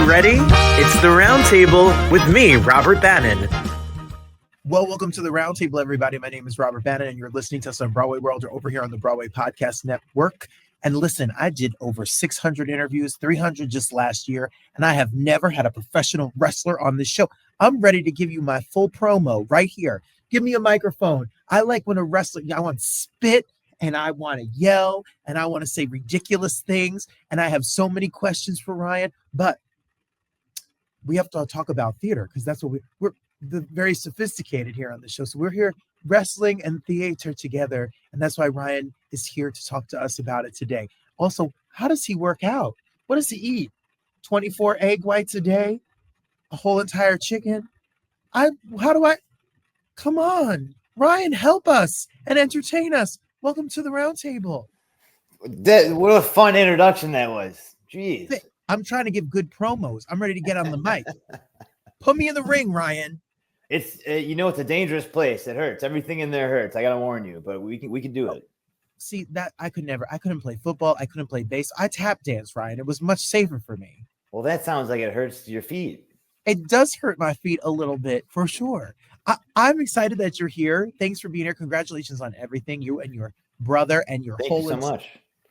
you ready? It's the Roundtable with me, Robert Bannon. Well, welcome to the Roundtable, everybody. My name is Robert Bannon, and you're listening to us on Broadway World or over here on the Broadway Podcast Network. And listen, I did over 600 interviews, 300 just last year, and I have never had a professional wrestler on this show. I'm ready to give you my full promo right here. Give me a microphone. I like when a wrestler, I want to spit, and I want to yell, and I want to say ridiculous things, and I have so many questions for Ryan, but we have to talk about theater because that's what we're very sophisticated here on the show. So we're here wrestling and theater together, and that's why Ryan is here to talk to us about it today. Also, how does he work out? What does he eat? 24 egg whites a day? A whole entire chicken? Come on, Ryan, help us and entertain us. Welcome to the Roundtable. What a fun introduction that was. Jeez. I'm trying to give good promos. I'm ready to get on the mic. Put me in the ring, Ryan. It's it's a dangerous place. It hurts. Everything in there hurts. I gotta warn you, but we can do it. See, that I couldn't play football. I couldn't play bass. I tap dance, Ryan. It was much safer for me. Well, that sounds like it hurts your feet. It does hurt my feet a little bit, for sure. I'm excited that you're here. Thanks for being here. Congratulations on everything, you and your brother and your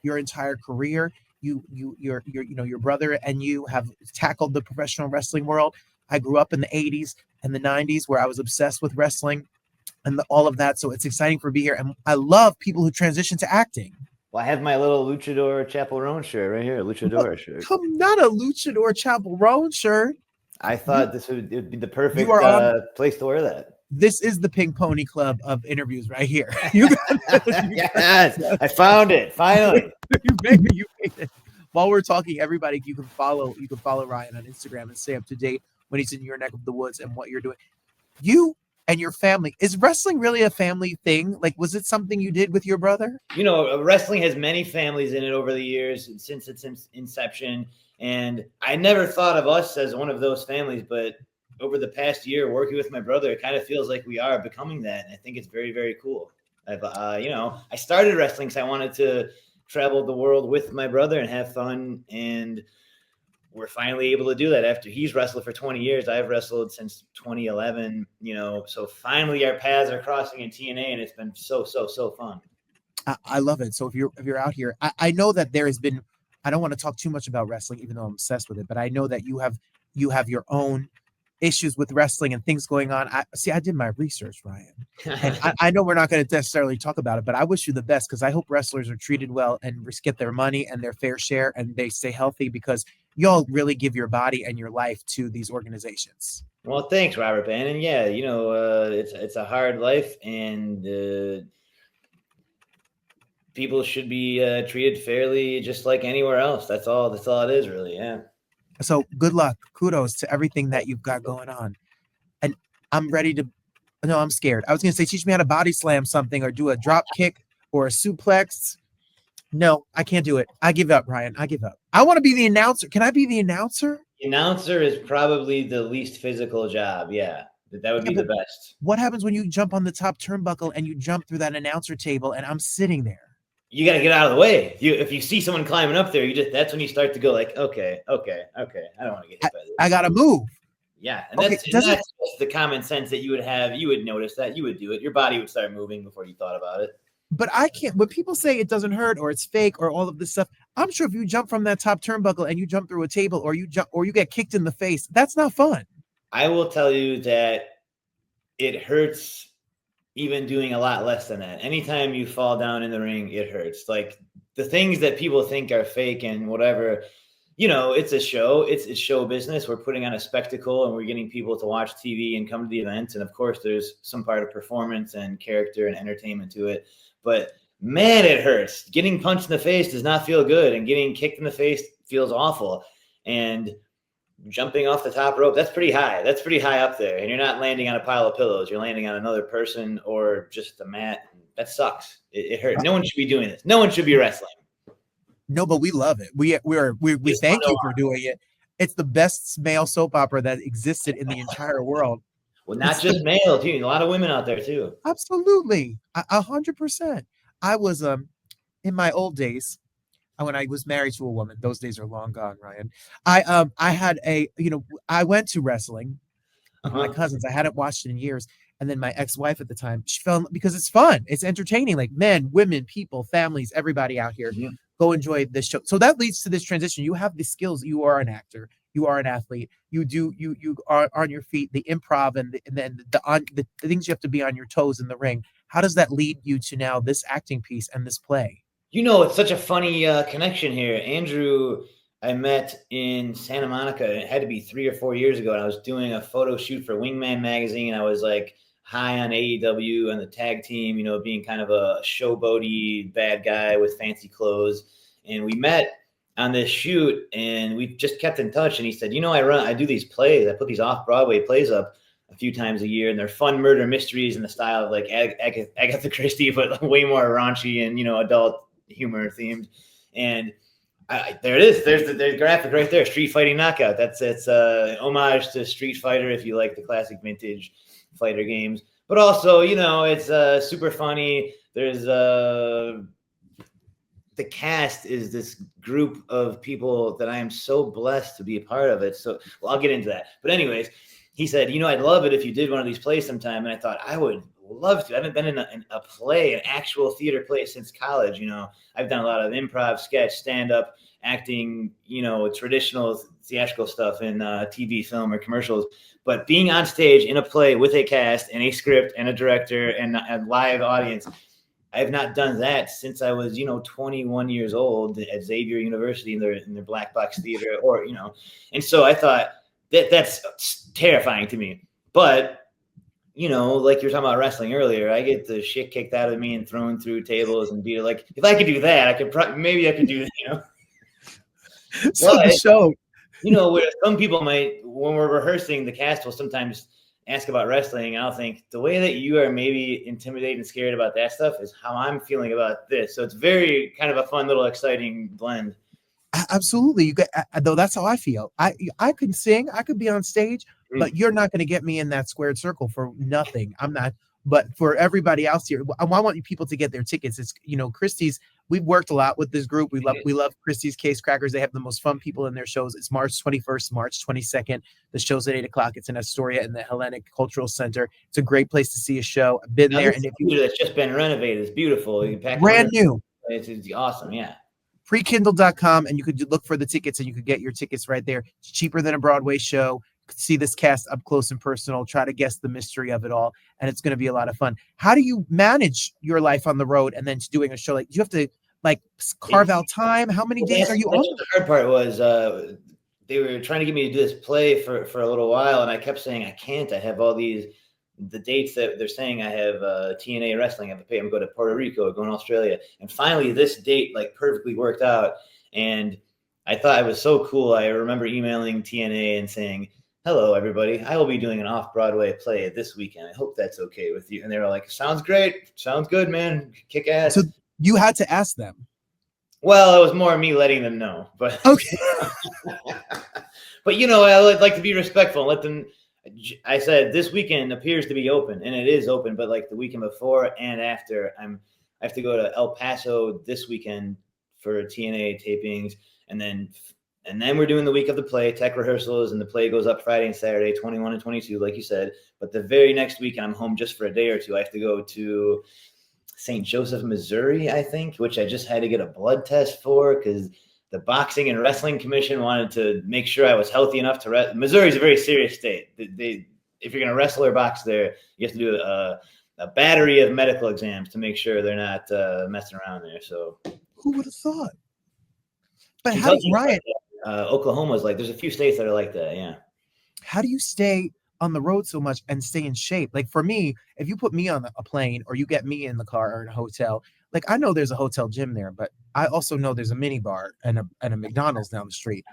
your entire career. Your brother and you have tackled the professional wrestling world. I grew up in the 80s and the 90s where I was obsessed with wrestling and all of that. So it's exciting for me here. And I love people who transition to acting. Well, I have my little Luchador Chaperone shirt right here. Luchador shirt. Not a Luchador Chaperone shirt. I thought it'd be the perfect place to wear that. This is the Pink Pony Club of interviews right here. Yes, I found it finally. You made it. While we're talking, everybody, you can follow Ryan on Instagram and stay up to date when he's in your neck of the woods and what you're doing. You and your family, is wrestling really a family thing? Like, was it something you did with your brother? Wrestling has many families in it over the years since its inception. And I never thought of us as one of those families, but over the past year working with my brother, it kind of feels like we are becoming that. And I think it's very, very cool. I started wrestling because I wanted to travel the world with my brother and have fun. And we're finally able to do that after he's wrestled for 20 years. I've wrestled since 2011, so finally our paths are crossing in TNA, and it's been so fun. I love it. So if you're out here, I know that there has been, I don't want to talk too much about wrestling, even though I'm obsessed with it, but I know that you have your own issues with wrestling and things going on. I did my research, Ryan, and I know we're not going to necessarily talk about it, but I wish you the best because I hope wrestlers are treated well and get their money and their fair share and they stay healthy because y'all really give your body and your life to these organizations. Well, thanks, Robert Bannon. Yeah, it's a hard life, and people should be treated fairly, just like anywhere else. That's all it is, really. Yeah. So good luck. Kudos to everything that you've got going on. And I'm scared. I was going to say, teach me how to body slam something or do a drop kick or a suplex. No, I can't do it. I give up, Ryan. I give up. I want to be the announcer. Can I be the announcer? The announcer is probably the least physical job. Yeah, that would be the best. What happens when you jump on the top turnbuckle and you jump through that announcer table and I'm sitting there? You got to get out of the way. If you see someone climbing up there, that's when you start to go like, okay. I don't want to get hit by this. I got to move. Yeah. And that's just the common sense that you would have. You would notice that. You would do it. Your body would start moving before you thought about it. But I can't, when people say it doesn't hurt or it's fake or all of this stuff, I'm sure if you jump from that top turnbuckle and you jump through a table or you get kicked in the face, that's not fun. I will tell you that it hurts even doing a lot less than that. Anytime you fall down in the ring, it hurts. Like the things that people think are fake and whatever, it's a show. It's show business. We're putting on a spectacle and we're getting people to watch TV and come to the events. And of course, there's some part of performance and character and entertainment to it. But man, it hurts. Getting punched in the face does not feel good. And getting kicked in the face feels awful. And jumping off the top rope, that's pretty high. That's pretty high up there. And you're not landing on a pile of pillows. You're landing on another person or just the mat. That sucks. It hurts. No one should be doing this. No one should be wrestling. No, but we love it. We thank you for doing it. It's the best male soap opera that existed in the entire world. Well, not just male, too. A lot of women out there, too. Absolutely. 100%. I was, in my old days, when I was married to a woman. Those days are long gone, Ryan. I had I went to wrestling with my cousins. I hadn't watched it in years. And then my ex-wife at the time, she fell because it's fun. It's entertaining. Like men, women, people, families, everybody out here, go enjoy this show. So that leads to this transition. You have the skills. You are an actor. You are an athlete. You are on your feet, the improv and then the things you have to be on your toes in the ring. How does that lead you to now this acting piece and this play? It's such a funny connection here. Andrew, I met in Santa Monica. It had to be 3 or 4 years ago. And I was doing a photo shoot for Wingman magazine. I was like high on AEW and the tag team, being kind of a showboaty bad guy with fancy clothes. And we met on this shoot and we just kept in touch. And he said, I do these plays. I put these off-Broadway plays up a few times a year, and they're fun murder mysteries in the style of like Agatha Christie, but way more raunchy and, adult humor themed. And there it is. There's the graphic right there. Street Fighting Knockout. It's homage to Street Fighter if you like the classic vintage fighter games. But also, it's super funny. There's the cast is this group of people that I am so blessed to be a part of it. So, I'll get into that. But anyways, he said, I'd love it if you did one of these plays sometime. And I thought I would love to. I haven't been in a play, an actual theater play since college. I've done a lot of improv, sketch, stand-up, acting, traditional theatrical stuff in TV, film, or commercials. But being on stage in a play with a cast and a script and a director and a live audience, I have not done that since I was, 21 years old at Xavier University in their black box theater, and so I thought that's terrifying to me. But like you were talking about wrestling earlier, I get the shit kicked out of me and thrown through tables and beat. Like if I could do that, I could maybe I could do that. So the show, where some people might, when we're rehearsing, the cast will sometimes ask about wrestling, and I'll think the way that you are maybe intimidated and scared about that stuff is how I'm feeling about this. So it's very kind of a fun little exciting blend. Absolutely. You get, though that's how I feel. I can sing, I could be on stage, but you're not going to get me in that squared circle for nothing. I'm not. But for everybody else here, I want you people to get their tickets. It's Cristi's. We've worked a lot with this group. We love Cristi's Case Crackers. They have the most fun people in their shows. It's March 21st, March 22nd. The show's at 8:00. It's in Astoria in the Hellenic Cultural Center. It's a great place to see a show. I've been there, and if it's just been renovated, it's beautiful. You can pack brand new. It's awesome. Yeah. Freekindle.com, and you could look for the tickets and you could get your tickets right there. It's cheaper than a Broadway show. You could see this cast up close and personal, try to guess the mystery of it all, and it's going to be a lot of fun. How do you manage your life on the road and then doing a show? Like, do you have to carve out time? How many days are you on? The hard part was they were trying to get me to do this play for a little while, and I kept saying I can't. I have all the dates that they're saying I have TNA wrestling. I have to pay. I'm going to Puerto Rico, going to Australia. And finally this date perfectly worked out. And I thought it was so cool. I remember emailing TNA and saying, hello, everybody. I will be doing an off-Broadway play this weekend. I hope that's okay with you. And they were like, sounds great. Sounds good, man. Kick ass. So you had to ask them. Well, it was more me letting them know. But okay. But, I would like to be respectful and let them. I said this weekend appears to be open, and it is open, but the weekend before and after, I have to go to El Paso this weekend for TNA tapings, and then we're doing the week of the play, tech rehearsals, and the play goes up Friday and Saturday, 21 and 22, like you said. But the very next weekend, I'm home just for a day or two. I have to go to St. Joseph, Missouri, I think, which I just had to get a blood test for because the Boxing and Wrestling Commission wanted to make sure I was healthy enough to wrestle. Missouri is a very serious state. If you're going to wrestle or box there, you have to do a battery of medical exams to make sure they're not messing around there. So who would have thought? But how do you, Ryan? Oklahoma's there's a few states that are like that. Yeah. How do you stay on the road so much and stay in shape? Like for me, if you put me on a plane or you get me in the car or in a hotel, I know there's a hotel gym there, but I also know there's a mini bar and a McDonald's down the street.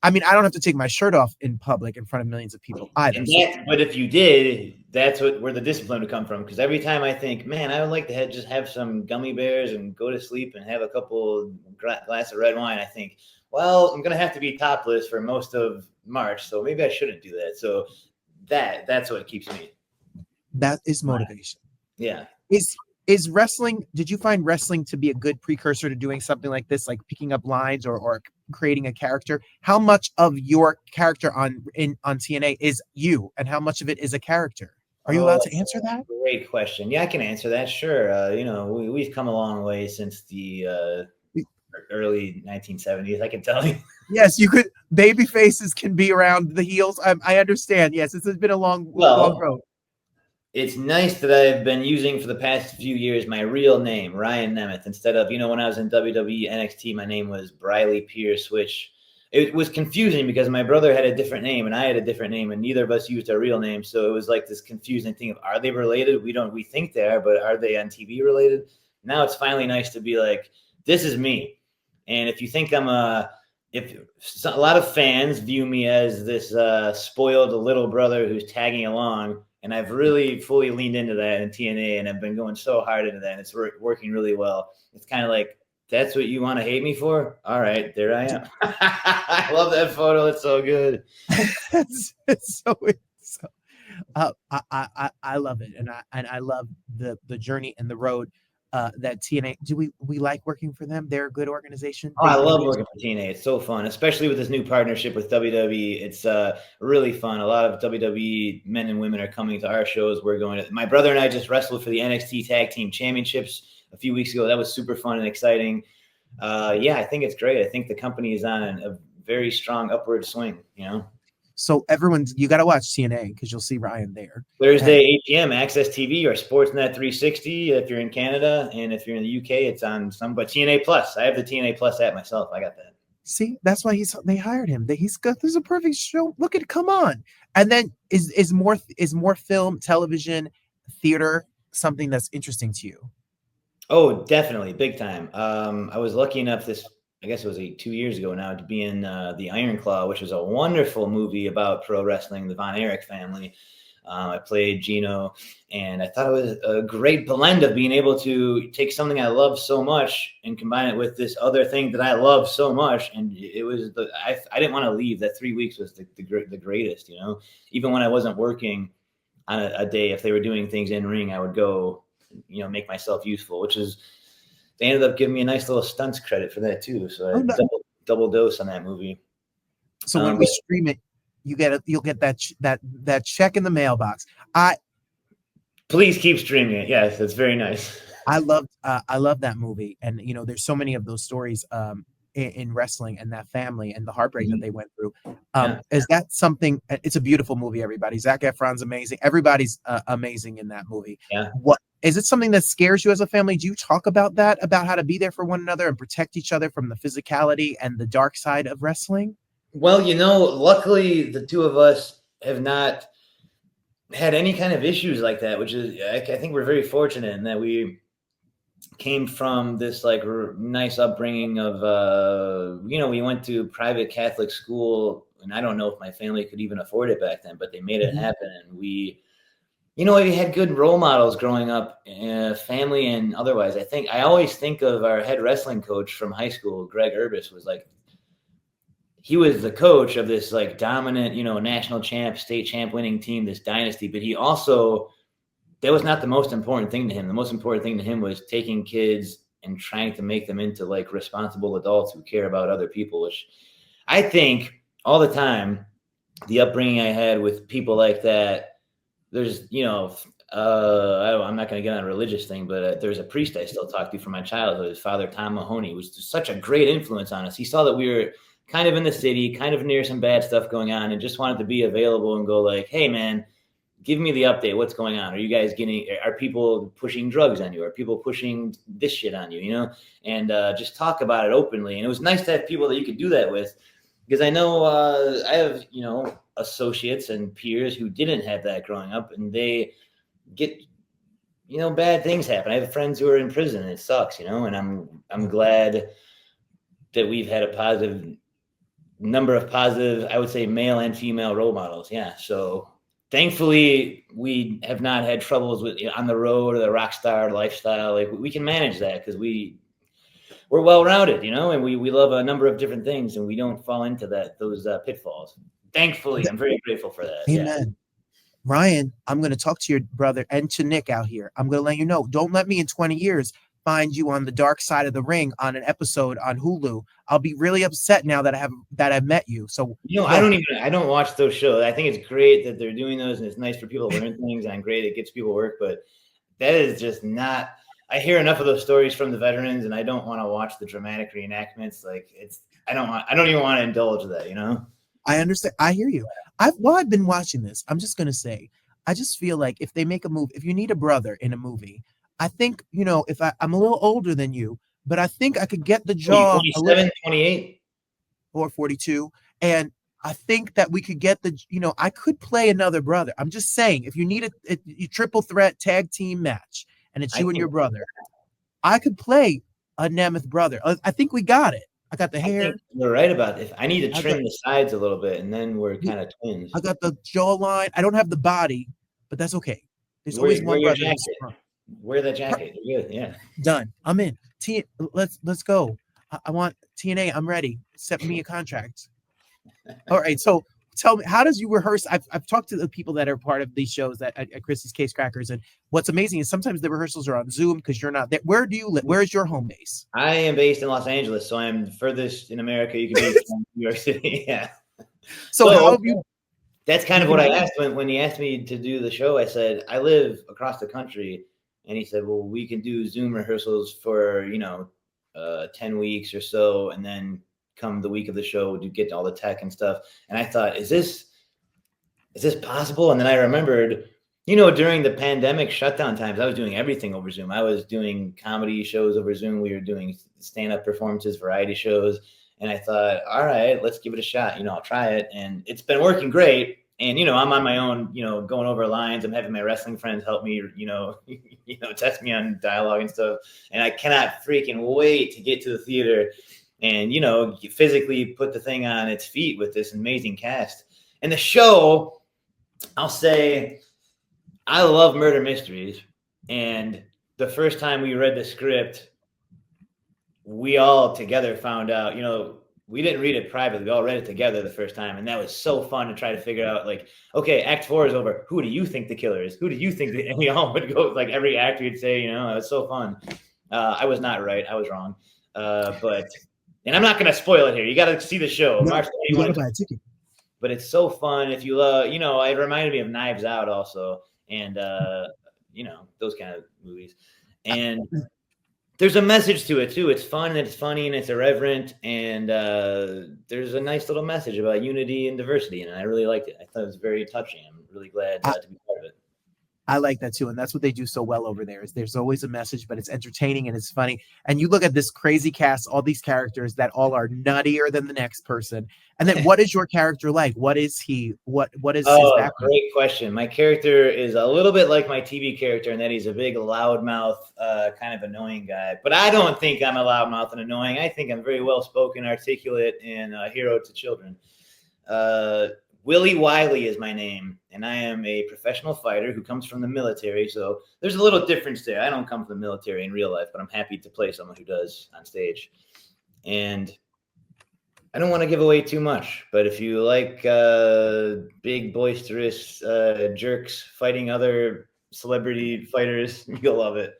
I mean, I don't have to take my shirt off in public in front of millions of people either. But if you did, that's where the discipline would come from. Because every time I think, man, I would like to just have some gummy bears and go to sleep and have a couple glass of red wine, I think, well, I'm going to have to be topless for most of March, so maybe I shouldn't do that. So that's what keeps me. That is motivation. Yeah. Did you find wrestling to be a good precursor to doing something like this, like picking up lines or creating a character? How much of your character on TNA is you, and how much of it is a character? Are you allowed to answer that? Great question. Yeah, I can answer that. Sure. We've come a long way since the early 1970s. I can tell you. Yes, you could. Baby faces can be around the heels. I understand. Yes, this has been a long road. It's nice that I've been using for the past few years my real name, Ryan Nemeth, instead of, when I was in WWE NXT, my name was Briley Pierce, which it was confusing because my brother had a different name and I had a different name, and neither of us used our real name. So it was like this confusing thing of, are they related? We think they are, but are they on TV related? Now it's finally nice to be like, this is me. And if you think if a lot of fans view me as this spoiled little brother who's tagging along, and I've really fully leaned into that in TNA, and I've been going so hard into that, and it's working really well. It's kind of like, that's what you want to hate me for? All right, there I am. I love that photo. It's so good. I love it, and I love the journey and the road that TNA. Do we like working for them? They're a good organization. Oh, I love working for TNA. It's so fun, especially with this new partnership with WWE. It's really fun. A lot of WWE men and women are coming to our shows. We're going to. My brother and I just wrestled for the NXT Tag Team Championships a few weeks ago. That was super fun and exciting. Yeah, I think it's great. I think the company is on a very strong upward swing. So you got to watch TNA because you'll see Ryan there. Thursday, 8 p.m., Access TV or Sportsnet 360 if you're in Canada. And if you're in the UK, it's on but TNA Plus. I have the TNA Plus app myself. I got that. See, that's why they hired him. He's got, this is a perfect show. Look at, come on. And then is more film, television, theater something that's interesting to you? Oh, definitely. Big time. I was lucky enough I guess it was 2 years ago now, to be in The Iron Claw, which was a wonderful movie about pro wrestling, the Von Erich family. I played Gino, and I thought it was a great blend of being able to take something I love so much and combine it with this other thing that I love so much. And it was I didn't want to leave. That 3 weeks was the greatest, Even when I wasn't working on a day, if they were doing things in ring, I would go, make myself useful, which is, they ended up giving me a nice little stunts credit for that too. So I double dose on that movie. So when we stream it, you'll get that check in the mailbox. Please keep streaming it. Yes, it's very nice. I love that movie, and there's so many of those stories in wrestling and that family and the heartbreak that they went through. Is that something? It's a beautiful movie. Everybody, Zac Efron's amazing. Everybody's amazing in that movie. Yeah. What is it? Something that scares you as a family? Do you talk about that? About how to be there for one another and protect each other from the physicality and the dark side of wrestling? Well, luckily the two of us have not had any kind of issues like that, which is, I think we're very fortunate in that we came from this like nice upbringing of, we went to private Catholic school, and I don't know if my family could even afford it back then, but they made it happen. And we had good role models growing up, family and otherwise. I always think of our head wrestling coach from high school, Greg Urbis, he was the coach of this like dominant, national champ, state champ winning team, this dynasty. But he also, that was not the most important thing to him. The most important thing to him was taking kids and trying to make them into like responsible adults who care about other people, which I think all the time, the upbringing I had with people like that, there's, I'm not going to get on a religious thing, but there's a priest I still talk to from my childhood, his father, Tom Mahoney, was such a great influence on us. He saw that we were kind of in the city, kind of near some bad stuff going on, and just wanted to be available and go like, hey man, give me the update. What's going on? Are people pushing drugs on you? Are people pushing this shit on you, and just talk about it openly. And it was nice to have people that you could do that with, because I know I have, associates and peers who didn't have that growing up, and they get, bad things happen. I have friends who are in prison, and it sucks, and I'm glad that we've had a number of positive, I would say, male and female role models. Yeah. So thankfully we have not had troubles with on the road or the rock star lifestyle. Like we can manage that because we're well-rounded, and we love a number of different things, and we don't fall into those pitfalls. Thankfully, I'm very grateful for that. Amen. Ryan, I'm going to talk to your brother and to Nick out here. I'm going to let you know. Don't let me in 20 years find you on the dark side of the ring on an episode on Hulu. I'll be really upset now that I've met you. So I don't watch those shows. I think it's great that they're doing those, and it's nice for people to learn things, and great it gets people work. But that is just not. I hear enough of those stories from the veterans, and I don't want to watch the dramatic reenactments. Like I don't even want to indulge that. I understand. I hear you. I've been watching this. I'm just gonna say, I just feel like if they make a movie, if you need a brother in a movie, I think, if I'm a little older than you, but I think I could get the jaw 27, 28 or 42. And I think that we could get I could play another brother. I'm just saying, if you need a triple threat tag team match and it's you and your brother, I could play a Nemeth brother. I think we got it. I got the hair. You're right about it. I need to trim the sides a little bit, and then we're kind of twins. I got the jawline. I don't have the body, but that's okay. There's always one brother. Wear that jacket. You're good. Yeah. Done. I'm in. Let's go. I want TNA. I'm ready. Set me a contract. All right. So tell me, how does you rehearse? I've talked to the people that are part of these shows at Cristi's Case Crackers, and what's amazing is sometimes the rehearsals are on Zoom because you're not there. Where do you live? Where is your home base? I am based in Los Angeles, so I'm furthest in America you can be from New York City. Yeah. So how have you? That's kind of what I asked when he asked me to do the show. I said, I live across the country. And he said, well, we can do Zoom rehearsals for, 10 weeks or so. And then come the week of the show, we'll get all the tech and stuff. And I thought, is this possible? And then I remembered, during the pandemic shutdown times, I was doing everything over Zoom. I was doing comedy shows over Zoom. We were doing stand-up performances, variety shows. And I thought, all right, let's give it a shot. I'll try it. And it's been working great. And, I'm on my own, going over lines. I'm having my wrestling friends help me, test me on dialogue and stuff. And I cannot freaking wait to get to the theater and, physically put the thing on its feet with this amazing cast. And the show, I'll say, I love murder mysteries. And the first time we read the script, we all together found out, we didn't read it privately. We all read it together the first time. And that was so fun to try to figure out, like, okay, act 4 is over. Who do you think the killer is? Who do you think and we all would go, like, every actor would say, it was so fun. I was not right. I was wrong. And I'm not going to spoil it here. You got to see the show. No, you got to buy a ticket. But it's so fun. If you love, it reminded me of Knives Out also. And, those kind of movies. And there's a message to it too. It's fun and it's funny and it's irreverent. And there's a nice little message about unity and diversity. And I really liked it. I thought it was very touching. I'm really glad to be part of it. I like that too. And that's what they do so well over there is there's always a message, but it's entertaining and it's funny. And you look at this crazy cast, all these characters that all are nuttier than the next person. And then what is your character like? What is he? What is his background? Great question. My character is a little bit like my TV character in that he's a big loudmouth, kind of annoying guy. But I don't think I'm a loudmouth and annoying. I think I'm very well-spoken, articulate, and a hero to children. Willie Wiley is my name, and I am a professional fighter who comes from the military. So there's a little difference there. I don't come from the military in real life, but I'm happy to play someone who does on stage. And I don't want to give away too much, but if you like big, boisterous jerks fighting other celebrity fighters, you'll love it.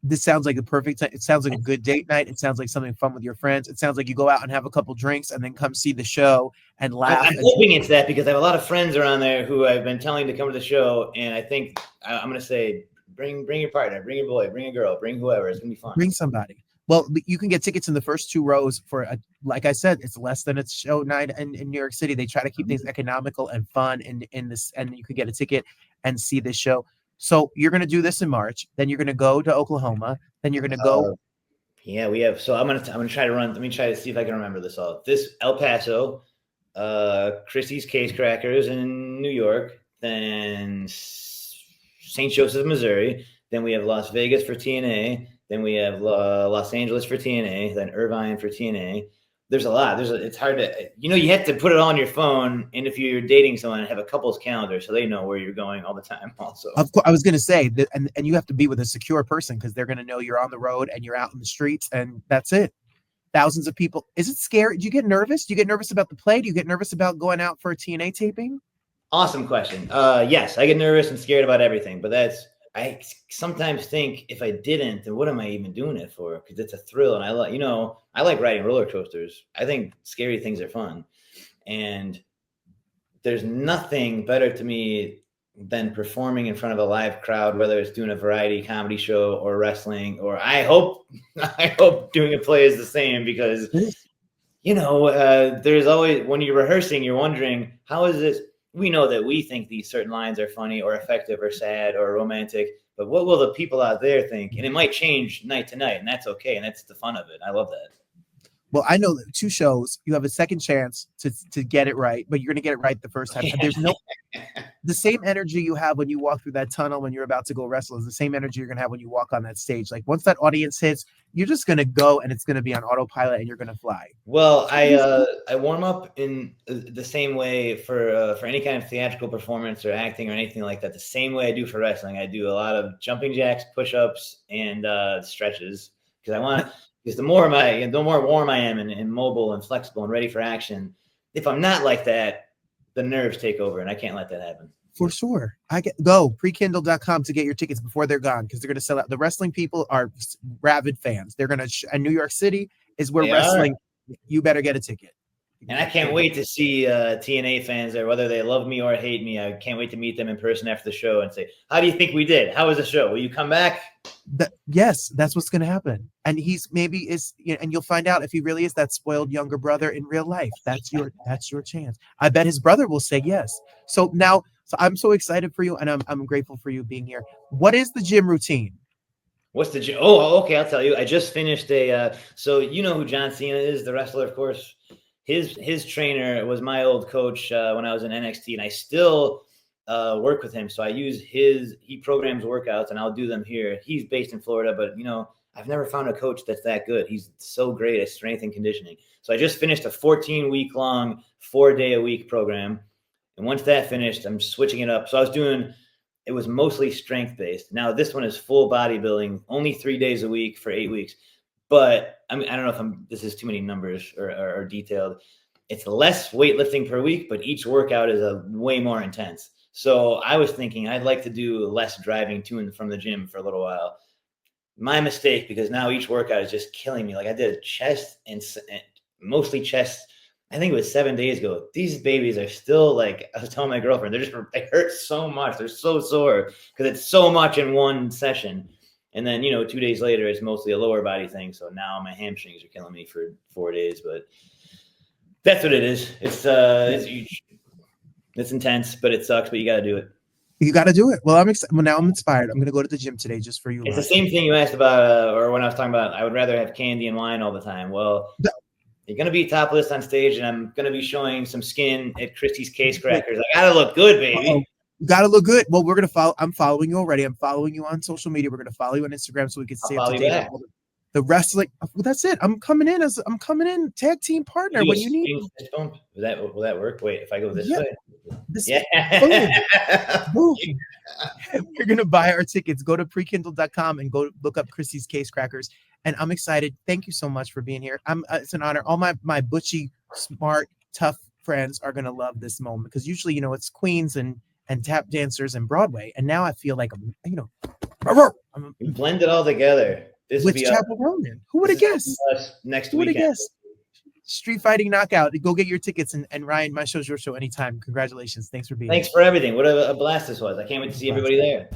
This sounds like the perfect time. It sounds like a good date night. It sounds like something fun with your friends. It sounds like you go out and have a couple drinks and then come see the show and laugh. I'm hoping it's that because I have a lot of friends around there who I've been telling to come to the show. And I think I'm going to say, bring your partner, bring your boy, bring a girl, bring whoever. It's going to be fun. Bring somebody. Well, you can get tickets in the first 2 rows for, like I said, it's less than a show night in New York City. They try to keep things economical and fun in this, and you can get a ticket and see this show. So you're going to do this in March. Then you're going to go to Oklahoma. Then you're going to go. Yeah, we have. So I'm going to try to run. Let me try to see if I can remember this all. This El Paso, Cristi's Case Crackers in New York, then St. Joseph, Missouri. Then we have Las Vegas for TNA. Then we have Los Angeles for TNA. Then Irvine for TNA. There's a lot. It's hard to, you have to put it all on your phone. And if you're dating someone, have a couple's calendar so they know where you're going all the time also. Of course, I was going to say that, and you have to be with a secure person because they're going to know you're on the road and you're out in the streets and that's it. Thousands of people. Is it scary? Do you get nervous? Do you get nervous about the play? Do you get nervous about going out for a TNA taping? Awesome question. Yes, I get nervous and scared about everything, but I sometimes think if I didn't, then what am I even doing it for? Because it's a thrill, and I like riding roller coasters. I think scary things are fun, and there's nothing better to me than performing in front of a live crowd, whether it's doing a variety comedy show or wrestling, or I hope doing a play is the same, because there's always, when you're rehearsing, you're wondering, how is this? We know that we think these certain lines are funny or effective or sad or romantic, but what will the people out there think? And it might change night to night, and that's okay. And that's the fun of it. I love that. Well, I know that 2 shows, you have a second chance to get it right, but you're going to get it right the first time. And there's the same energy you have when you walk through that tunnel when you're about to go wrestle is the same energy you're going to have when you walk on that stage. Like once that audience hits, you're just going to go, and it's going to be on autopilot, and you're going to fly. Well, I warm up in the same way for any kind of theatrical performance or acting or anything like that. The same way I do for wrestling. I do a lot of jumping jacks, push-ups, and stretches, because the more warm I am and mobile and flexible and ready for action, if I'm not like that, the nerves take over, and I can't let that happen. For sure. Go prekindle.com to get your tickets before they're gone, because they're going to sell out. The wrestling people are rabid fans. They're going to, and New York City is where wrestling, you better get a ticket. And I can't wait to see TNA fans there, whether they love me or hate me. I can't wait to meet them in person after the show and say, how do you think we did? How was the show? Will you come back? Yes, that's what's going to happen. And and you'll find out if he really is that spoiled younger brother in real life. That's your chance. I bet his brother will say yes. So I'm so excited for you, and I'm grateful for you being here. What is the gym routine? What's the gym? Oh, okay. I'll tell you. I just finished so you know who John Cena is, the wrestler, of course. His trainer was my old coach when I was in NXT, and I still work with him. So I use he programs workouts, and I'll do them here. He's based in Florida, but I've never found a coach that's that good. He's so great at strength and conditioning. So I just finished a 14-week long, 4-day-a-week program. And once that finished, I'm switching it up. So it was mostly strength based. Now this one is full bodybuilding, only 3 days a week for 8 weeks. But I don't know if this is too many numbers or detailed. It's less weightlifting per week, but each workout is way more intense. So I was thinking I'd like to do less driving to and from the gym for a little while. My mistake, because now each workout is just killing me. Like I did chest and mostly chest. I think it was 7 days ago. These babies are still, like, I was telling my girlfriend, they hurt so much. They're so sore because it's so much in one session. And then, 2 days later, it's mostly a lower body thing. So now my hamstrings are killing me for 4 days, but that's what it is. It's intense, but it sucks, but you got to do it. You got to do it. Well, now I'm inspired. I'm going to go to the gym today just for you. It's the same thing you asked about, or when I was talking about, I would rather have candy and wine all the time. Well, you're going to be topless on stage, and I'm going to be showing some skin at Cristi's Case Crackers. I got to look good, baby. Uh-oh. You got to look good. Well, we're going to follow. I'm following you already. I'm following you on social media. We're going to follow you on Instagram so we can stay up to date. The wrestling. Well, that's it. I'm coming in tag team partner when you need. Will that work? Wait, if I go this way. Boom. We're going to buy our tickets. Go to prekindle.com and go look up Cristi's Case Crackers. And I'm excited. Thank you so much for being here. It's an honor. All my butchy, smart, tough friends are going to love this moment, because usually, it's queens and tap dancers and Broadway. And now I feel like I'm blend it all together. This with Chapel Ronan. Who would have guessed? Next week. Who would have guessed? Street Fighting Knockout. Go get your tickets. And Ryan, my show's your show anytime. Congratulations. Thanks for being here. Thanks for everything. What a blast this was. I can't wait to see everybody there.